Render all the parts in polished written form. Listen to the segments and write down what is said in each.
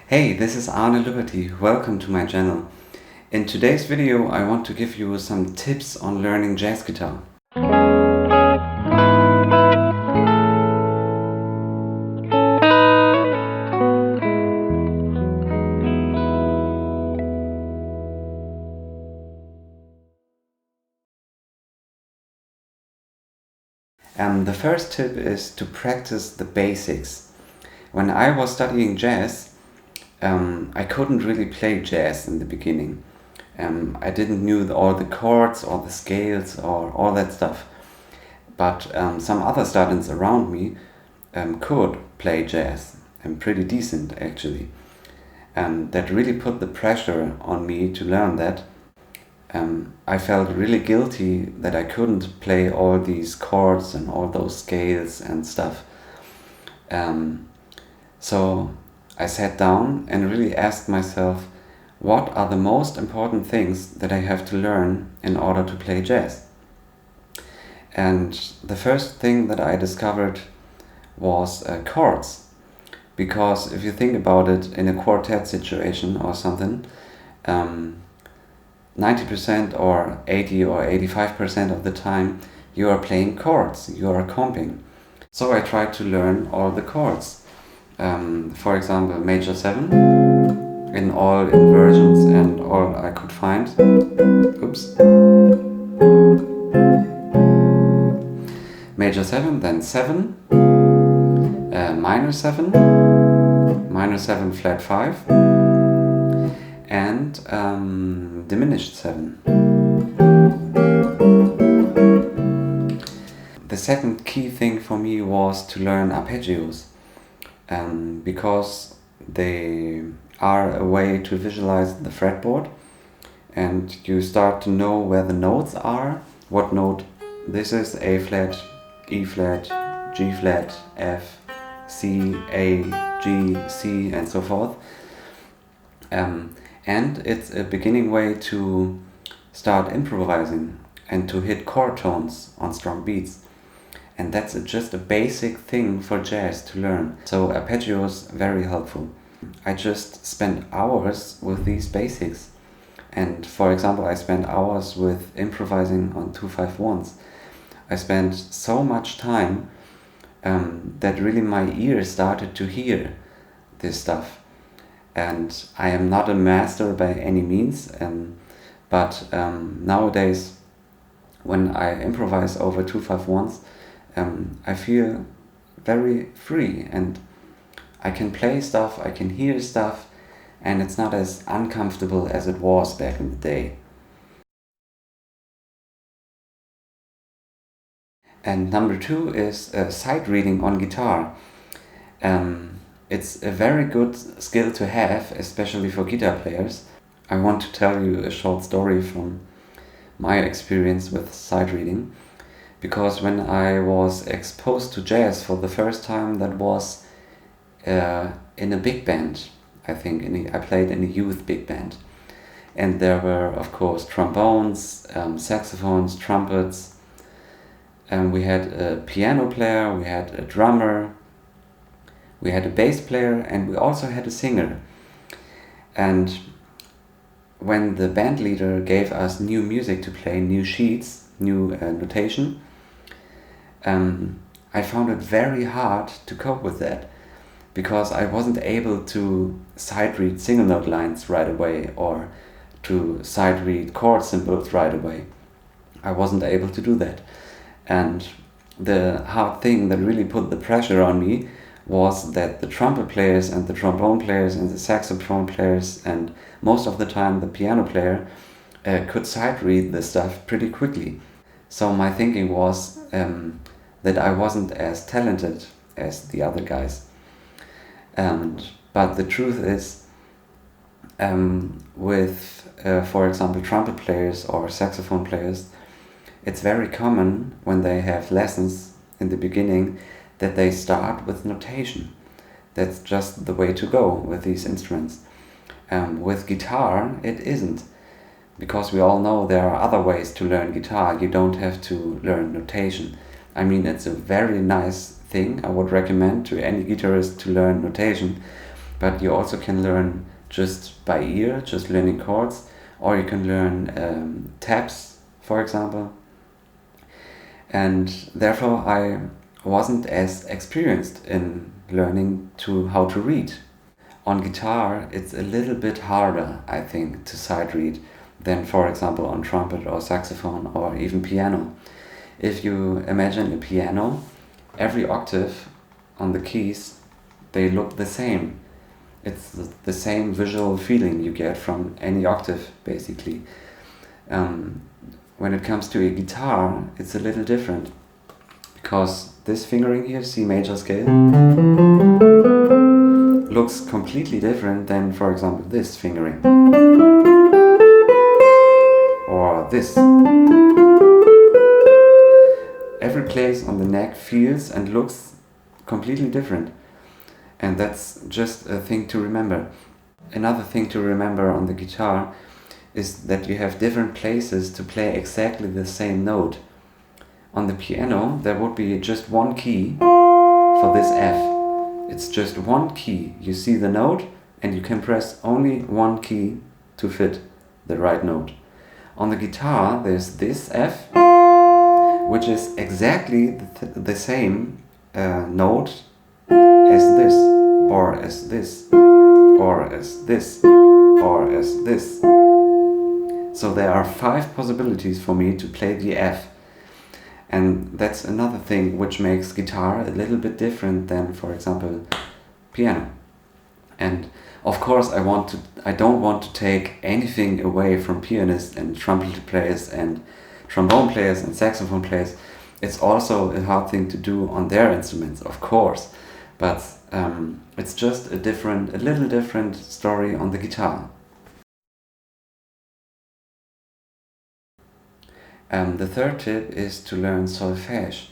Hey, this is Arneluebberty. Welcome to my channel. In today's video I want to give you some tips on learning jazz guitar. The first tip is to practice the basics. When I was studying jazz, I couldn't really play jazz in the beginning. I didn't know all the chords or the scales or all that stuff. But some other students around me could play jazz, and pretty decent actually. That really put the pressure on me to learn that. I felt really guilty that I couldn't play all these chords and all those scales and stuff. So I sat down and really asked myself, what are the most important things that I have to learn in order to play jazz? And the first thing that I discovered was chords. Because if you think about it in a quartet situation or something, 90% or 80 or 85% of the time you are playing chords, you are comping. So I tried to learn all the chords. For example, major 7 in all inversions and all I could find. Oops. Major 7, then 7, minor 7, minor 7 flat 5, and diminished 7. The second key thing for me was to learn arpeggios, because they are a way to visualize the fretboard and you start to know where the notes are, what note this is, A flat, E flat, G flat, F, C, A, G, C, and so forth. And it's a beginning way to start improvising and to hit chord tones on strong beats. And that's just a basic thing for jazz to learn. So arpeggios, very helpful. I just spent hours with these basics. And for example, I spent hours with improvising on 2-5-1s. I spent so much time that really my ears started to hear this stuff. And I am not a master by any means, but nowadays when I improvise over 2-5-1s, I feel very free and I can play stuff, I can hear stuff, and it's not as uncomfortable as it was back in the day. And number 2 is sight reading on guitar. It's a very good skill to have, especially for guitar players. I want to tell you a short story from my experience with sight reading. Because when I was exposed to jazz for the first time, that was in a big band. I think I played in a youth big band. And there were, of course, trombones, saxophones, trumpets. And we had a piano player, we had a drummer, we had a bass player, and we also had a singer. And when the band leader gave us new music to play, new sheets, new notation, I found it very hard to cope with that because I wasn't able to sight read single note lines right away or to sight read chord symbols right away. I wasn't able to do that. And the hard thing that really put the pressure on me was that the trumpet players and the trombone players and the saxophone players and most of the time the piano player could sight read the stuff pretty quickly. So my thinking was that I wasn't as talented as the other guys. But the truth is, with, for example, trumpet players or saxophone players, it's very common when they have lessons in the beginning that they start with notation. That's just the way to go with these instruments. With guitar, it isn't. Because we all know there are other ways to learn guitar. You don't have to learn notation. I mean, it's a very nice thing. I would recommend to any guitarist to learn notation. but you also can learn just by ear, just learning chords, or you can learn tabs, for example. And therefore I wasn't as experienced in learning how to read. On guitar it's a little bit harder, I think, to sight read than, for example, on trumpet or saxophone or even piano. If you imagine a piano, every octave on the keys, they look the same. It's the same visual feeling you get from any octave, basically. When it comes to a guitar, it's a little different, because this fingering here, C major scale, looks completely different than, for example, this fingering, or this. Every place on the neck feels and looks completely different, and that's just a thing to remember. Another thing to remember on the guitar is that you have different places to play exactly the same note. On the piano there would be just one key for this F. It's just one key. You see the note and you can press only one key to fit the right note. On the guitar there's this F, which is exactly the same note as this, or as this, or as this, or as this. So there are 5 possibilities for me to play the F. And that's another thing which makes guitar a little bit different than, for example, piano. And of course I don't want to take anything away from pianists and trumpet players and trombone players and saxophone players. It's also a hard thing to do on their instruments, of course. But it's just a little different story on the guitar. The third tip is to learn solfege,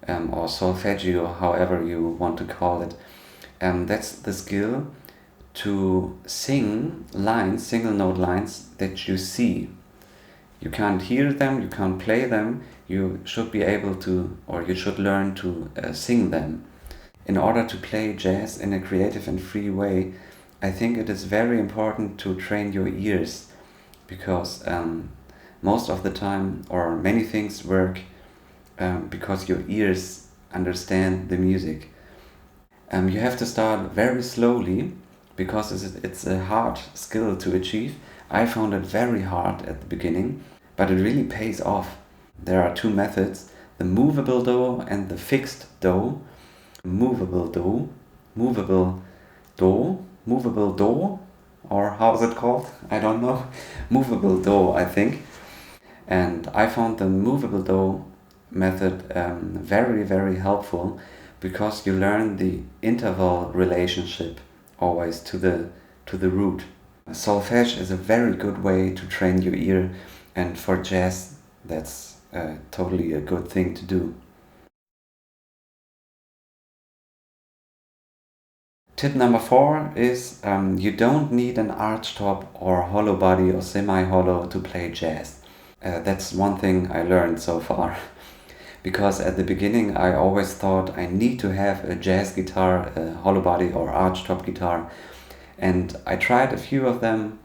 or solfeggio, however you want to call it. That's the skill to sing lines, single note lines that you see. You can't hear them, you can't play them, you should be able to, or you should learn to sing them. In order to play jazz in a creative and free way, I think it is very important to train your ears, because most of the time, or many things work because your ears understand the music. You have to start very slowly, because it's a hard skill to achieve. I found it very hard at the beginning, but it really pays off. There are 2 methods, the movable do and the fixed do. Movable do, or how is it called? I don't know. Movable do, I think. And I found the movable do method very, very helpful, because you learn the interval relationship always to the root. Solfege is a very good way to train your ear, and for jazz that's totally a good thing to do. Tip number 4 is you don't need an archtop or hollow body or semi-hollow to play jazz. That's one thing I learned so far. Because at the beginning I always thought I need to have a jazz guitar, a hollow body or archtop guitar. And I tried a few of them,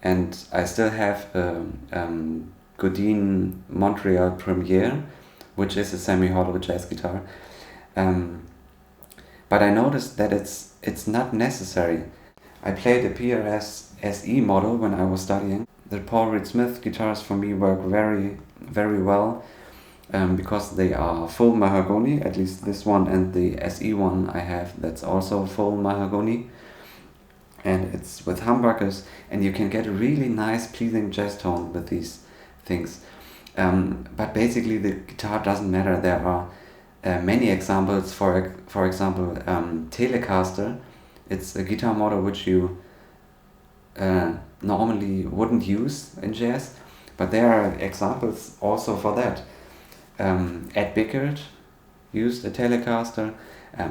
and I still have a Godin Montreal Premiere, which is a semi-hollow jazz guitar. But I noticed that it's not necessary. I played a PRS SE model when I was studying. The Paul Reed Smith guitars for me work very, very well, because they are full mahogany, at least this one, and the SE one I have, that's also full mahogany. And it's with humbuckers, and you can get a really nice pleasing jazz tone with these things. But basically the guitar doesn't matter. There are many examples. For example, Telecaster. It's a guitar model which you normally wouldn't use in jazz, but there are examples also for that. Ed Bickert used a Telecaster,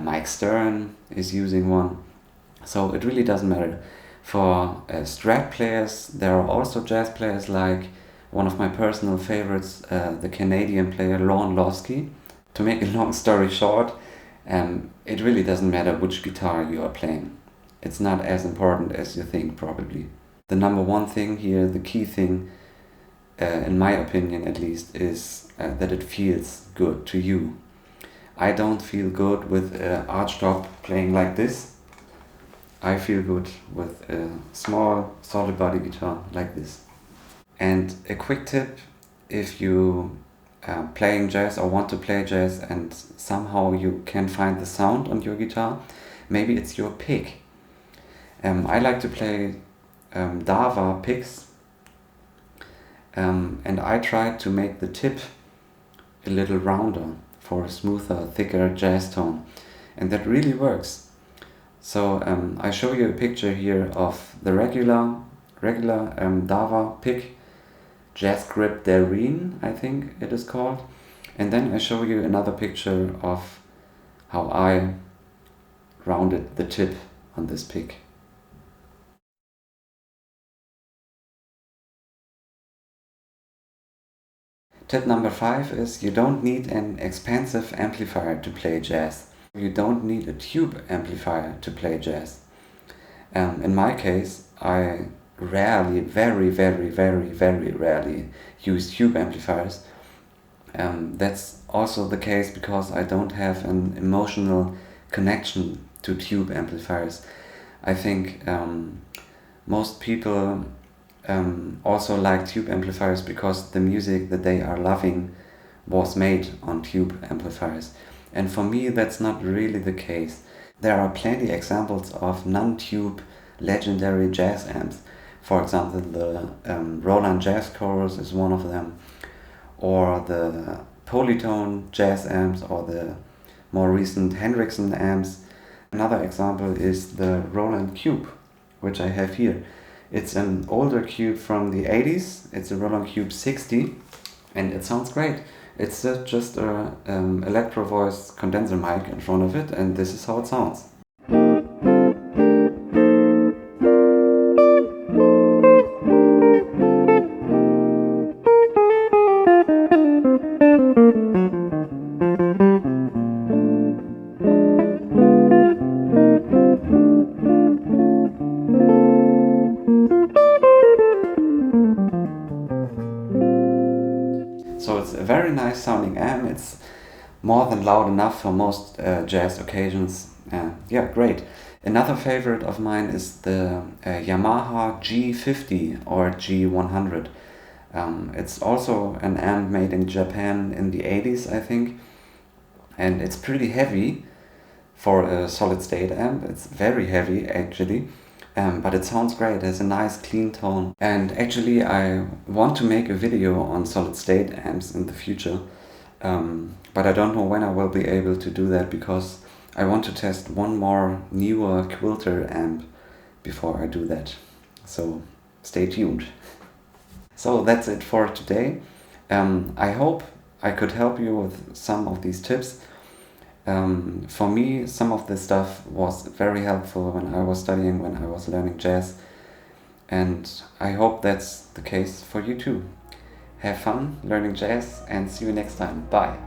Mike Stern is using one, so it really doesn't matter. For Strat players, there are also jazz players, like one of my personal favorites, the Canadian player Lorne Losky. To make a long story short, it really doesn't matter which guitar you are playing. it's not as important as you think, probably. The number one thing here, the key thing, in my opinion at least, is that it feels good to you. I don't feel good with archtop playing like this. I feel good with a small solid body guitar like this. And a quick tip, if you playing jazz or want to play jazz and somehow you can find the sound on your guitar, maybe it's your pick. I like to play Dava picks, and I try to make the tip a little rounder for a smoother, thicker jazz tone, and that really works. So I show you a picture here of the regular Dava pick, Jazz Grip Darine, I think it is called, and then I show you another picture of how I rounded the tip on this pick. Tip number 5 is you don't need an expensive amplifier to play jazz. You don't need a tube amplifier to play jazz. In my case, I rarely, very rarely use tube amplifiers. That's also the case because I don't have an emotional connection to tube amplifiers. I think most people also like tube amplifiers because the music that they are loving was made on tube amplifiers. And for me, that's not really the case. There are plenty examples of non-tube legendary jazz amps. For example, the Roland Jazz Chorus is one of them, or the Polytone jazz amps, or the more recent Hendrickson amps. Another example is the Roland Cube, which I have here. It's an older cube from the 80s. It's a Roland Cube 60, and it sounds great. It's just a electro voice condenser mic in front of it, and this is how it sounds. So it's a very nice sounding amp. It's more than loud enough for most jazz occasions. Yeah, great. Another favorite of mine is the Yamaha G50 or G100. It's also an amp made in Japan in the 80s, I think. And it's pretty heavy for a solid state amp. It's very heavy actually. But it sounds great, it has a nice clean tone. And actually I want to make a video on solid state amps in the future, but I don't know when I will be able to do that because I want to test one more newer Quilter amp before I do that. So stay tuned. So that's it for today. I hope I could help you with some of these tips. For me, some of this stuff was very helpful when I was studying, when I was learning jazz, and I hope that's the case for you too. Have fun learning jazz and see you next time. Bye!